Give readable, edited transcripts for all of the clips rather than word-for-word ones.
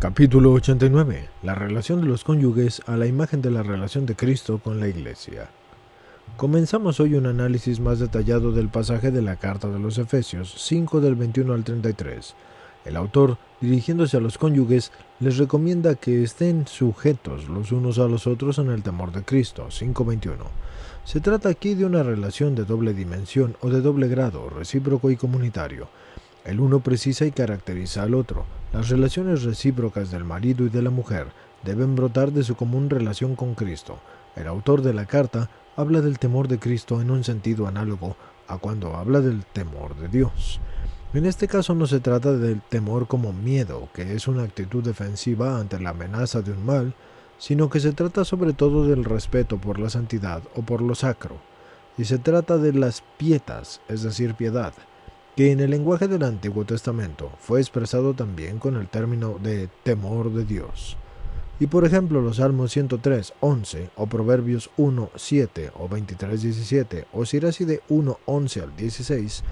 Capítulo 89. La relación de los cónyuges a la imagen de la relación de Cristo con la Iglesia. Comenzamos hoy un análisis más detallado del pasaje de la carta de los Efesios 5 del 21 al 33. El autor, dirigiéndose a los cónyuges, les recomienda que estén sujetos los unos a los otros en el temor de Cristo 5:21. Se trata aquí de una relación de doble dimensión o de doble grado, recíproco y comunitario. El uno precisa y caracteriza al otro. Las relaciones recíprocas del marido y de la mujer deben brotar de su común relación con Cristo. El autor de la carta habla del temor de Cristo en un sentido análogo a cuando habla del temor de Dios. En este caso no se trata del temor como miedo, que es una actitud defensiva ante la amenaza de un mal, sino que se trata sobre todo del respeto por la santidad o por lo sacro. Y se trata de las pietas, es decir, piedad, que en el lenguaje del Antiguo Testamento fue expresado también con el término de temor de Dios. Y por ejemplo los Salmos 103:11 o Proverbios 1:7 o 23:17 o Sirach de 1:11 al 16,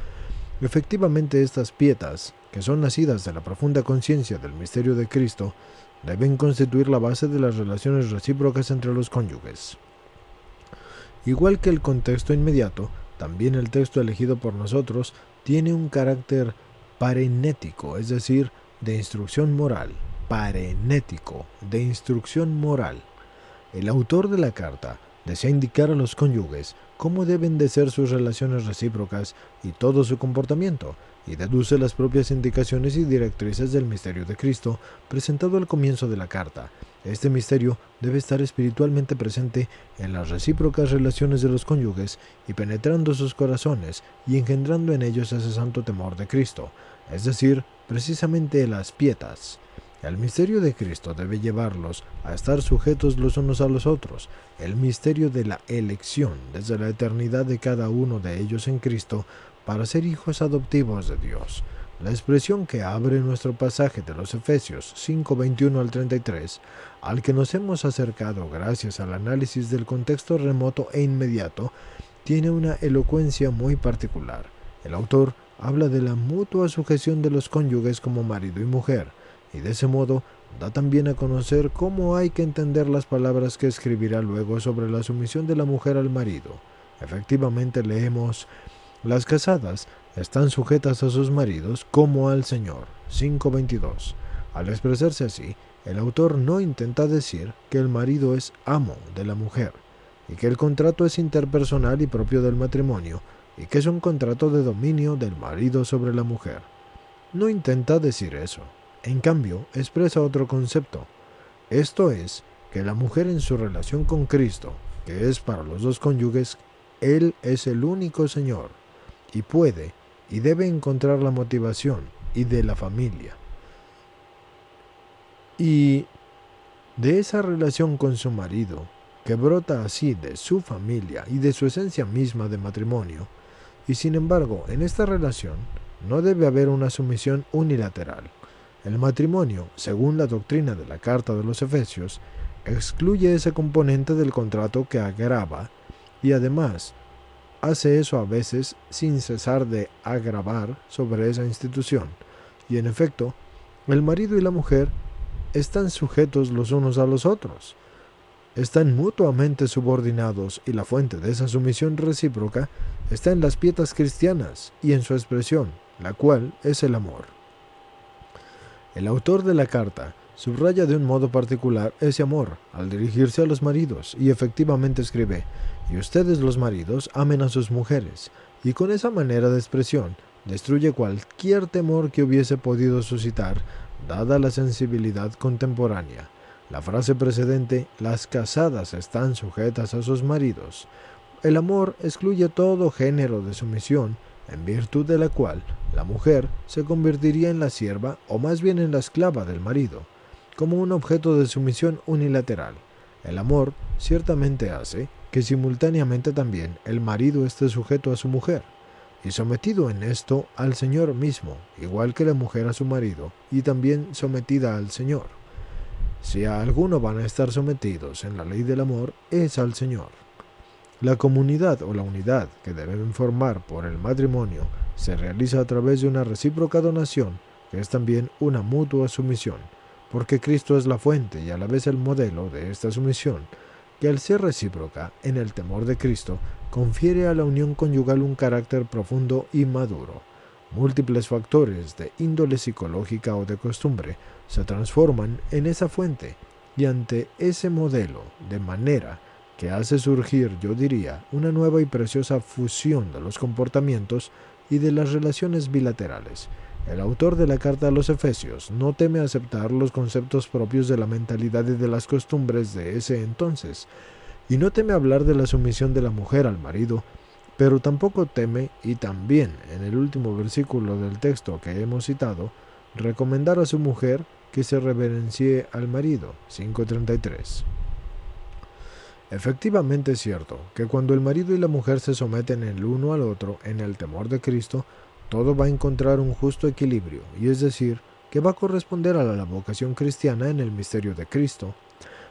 efectivamente estas pietas, que son nacidas de la profunda conciencia del misterio de Cristo, deben constituir la base de las relaciones recíprocas entre los cónyuges. Igual que el contexto inmediato, también el texto elegido por nosotros tiene un carácter parenético, es decir, de instrucción moral. Parenético, de instrucción moral. El autor de la carta desea indicar a los cónyuges cómo deben de ser sus relaciones recíprocas y todo su comportamiento, y deduce las propias indicaciones y directrices del misterio de Cristo presentado al comienzo de la carta. Este misterio debe estar espiritualmente presente en las recíprocas relaciones de los cónyuges y penetrando sus corazones y engendrando en ellos ese santo temor de Cristo, es decir, precisamente las pietas. El misterio de Cristo debe llevarlos a estar sujetos los unos a los otros. El misterio de la elección desde la eternidad de cada uno de ellos en Cristo para ser hijos adoptivos de Dios. La expresión que abre nuestro pasaje de los Efesios 5:21 al 33, al que nos hemos acercado gracias al análisis del contexto remoto e inmediato, tiene una elocuencia muy particular. El autor habla de la mutua sujeción de los cónyuges como marido y mujer, y de ese modo da también a conocer cómo hay que entender las palabras que escribirá luego sobre la sumisión de la mujer al marido. Efectivamente leemos: las casadas están sujetas a sus maridos como al Señor. 5:22. Al expresarse así, el autor no intenta decir que el marido es amo de la mujer, y que el contrato es interpersonal y propio del matrimonio, y que es un contrato de dominio del marido sobre la mujer. No intenta decir eso. En cambio, expresa otro concepto. Esto es, que la mujer en su relación con Cristo, que es para los dos cónyuges, Él es el único Señor, y puede y debe encontrar la motivación y de la familia. Y de esa relación con su marido, que brota así de su familia y de su esencia misma de matrimonio, y sin embargo, en esta relación no debe haber una sumisión unilateral. El matrimonio, según la doctrina de la carta de los Efesios, excluye ese componente del contrato que agrava y además hace eso a veces sin cesar de agravar sobre esa institución. Y en efecto, el marido y la mujer están sujetos los unos a los otros. Están mutuamente subordinados y la fuente de esa sumisión recíproca está en las pietas cristianas y en su expresión, la cual es el amor. El autor de la carta subraya de un modo particular ese amor al dirigirse a los maridos y efectivamente escribe: y ustedes los maridos amen a sus mujeres, y con esa manera de expresión destruye cualquier temor que hubiese podido suscitar, dada la sensibilidad contemporánea. La frase precedente, las casadas están sujetas a sus maridos. El amor excluye todo género de sumisión, en virtud de la cual la mujer se convertiría en la sierva o más bien en la esclava del marido, como un objeto de sumisión unilateral. El amor ciertamente hace que simultáneamente también el marido esté sujeto a su mujer, y sometido en esto al Señor mismo, igual que la mujer a su marido, y también sometida al Señor. Si a alguno van a estar sometidos en la ley del amor, es al Señor. La comunidad o la unidad que deben formar por el matrimonio se realiza a través de una recíproca donación, que es también una mutua sumisión. porque Cristo es la fuente y a la vez el modelo de esta sumisión, que al ser recíproca en el temor de Cristo, confiere a la unión conyugal un carácter profundo y maduro. Múltiples factores de índole psicológica o de costumbre se transforman en esa fuente y ante ese modelo, de manera que hace surgir, yo diría, una nueva y preciosa fusión de los comportamientos y de las relaciones bilaterales. El autor de la carta a los Efesios no teme aceptar los conceptos propios de la mentalidad y de las costumbres de ese entonces, y no teme hablar de la sumisión de la mujer al marido, pero tampoco teme, y también en el último versículo del texto que hemos citado, recomendar a su mujer que se reverencie al marido, 5:33. Efectivamente es cierto que cuando el marido y la mujer se someten el uno al otro en el temor de Cristo, todo va a encontrar un justo equilibrio, y es decir, que va a corresponder a la vocación cristiana en el misterio de Cristo.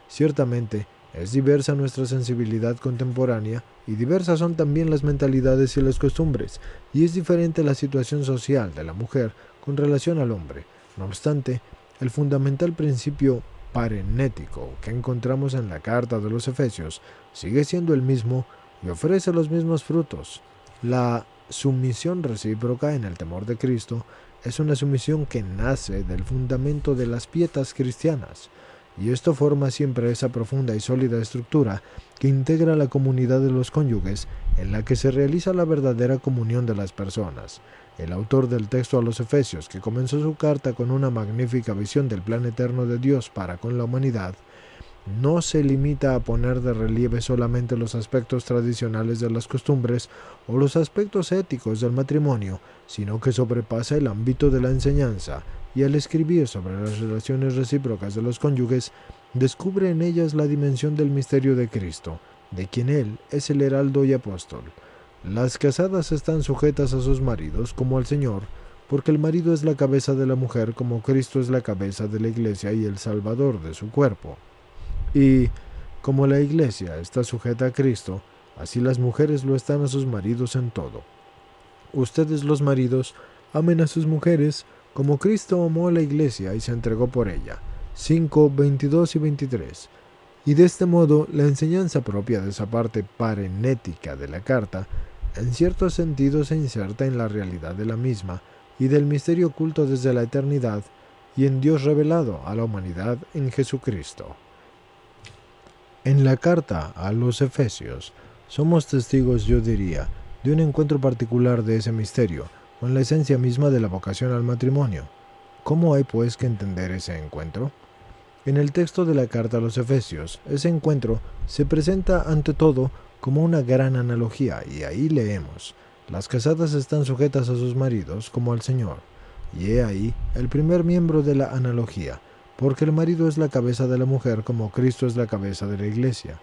Ciertamente, es diversa nuestra sensibilidad contemporánea, y diversas son también las mentalidades y las costumbres, y es diferente la situación social de la mujer con relación al hombre. No obstante, el fundamental principio parenético que encontramos en la carta de los Efesios sigue siendo el mismo y ofrece los mismos frutos. La sumisión recíproca en el temor de Cristo es una sumisión que nace del fundamento de las pietas cristianas, y esto forma siempre esa profunda y sólida estructura que integra la comunidad de los cónyuges en la que se realiza la verdadera comunión de las personas. El autor del texto a los Efesios, que comenzó su carta con una magnífica visión del plan eterno de Dios para con la humanidad, no se limita a poner de relieve solamente los aspectos tradicionales de las costumbres o los aspectos éticos del matrimonio, sino que sobrepasa el ámbito de la enseñanza, y al escribir sobre las relaciones recíprocas de los cónyuges, descubre en ellas la dimensión del misterio de Cristo, de quien Él es el heraldo y apóstol. Las casadas están sujetas a sus maridos como al Señor, porque el marido es la cabeza de la mujer como Cristo es la cabeza de la Iglesia y el Salvador de su cuerpo. Y, como la Iglesia está sujeta a Cristo, así las mujeres lo están a sus maridos en todo. Ustedes los maridos amen a sus mujeres como Cristo amó a la Iglesia y se entregó por ella. 5:22 y 23. Y de este modo, la enseñanza propia de esa parte parenética de la carta, en cierto sentido se inserta en la realidad de la misma y del misterio oculto desde la eternidad y en Dios revelado a la humanidad en Jesucristo. En la carta a los Efesios, somos testigos, yo diría, de un encuentro particular de ese misterio, con la esencia misma de la vocación al matrimonio. ¿Cómo hay pues que entender ese encuentro? En el texto de la carta a los Efesios, ese encuentro se presenta ante todo como una gran analogía, y ahí leemos: las casadas están sujetas a sus maridos como al Señor. Y he ahí el primer miembro de la analogía, porque el marido es la cabeza de la mujer como Cristo es la cabeza de la Iglesia.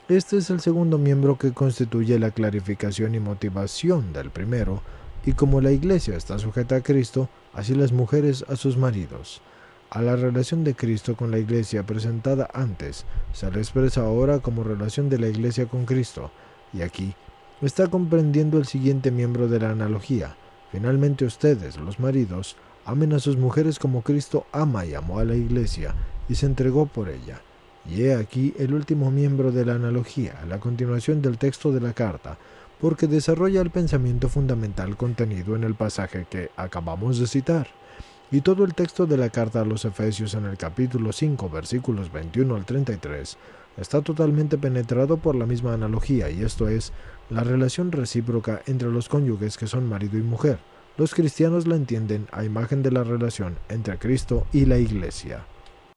Este es el segundo miembro que constituye la clarificación y motivación del primero, y como la Iglesia está sujeta a Cristo, así las mujeres a sus maridos. A la relación de Cristo con la Iglesia presentada antes, se le expresa ahora como relación de la Iglesia con Cristo, y aquí está comprendiendo el siguiente miembro de la analogía. Finalmente ustedes, los maridos, amen a sus mujeres como Cristo ama y amó a la Iglesia, y se entregó por ella. Y he aquí el último miembro de la analogía, la continuación del texto de la carta, porque desarrolla el pensamiento fundamental contenido en el pasaje que acabamos de citar. Y todo el texto de la carta a los Efesios en el capítulo 5, versículos 21 al 33, está totalmente penetrado por la misma analogía, y esto es, la relación recíproca entre los cónyuges que son marido y mujer. Los cristianos la entienden a imagen de la relación entre Cristo y la Iglesia.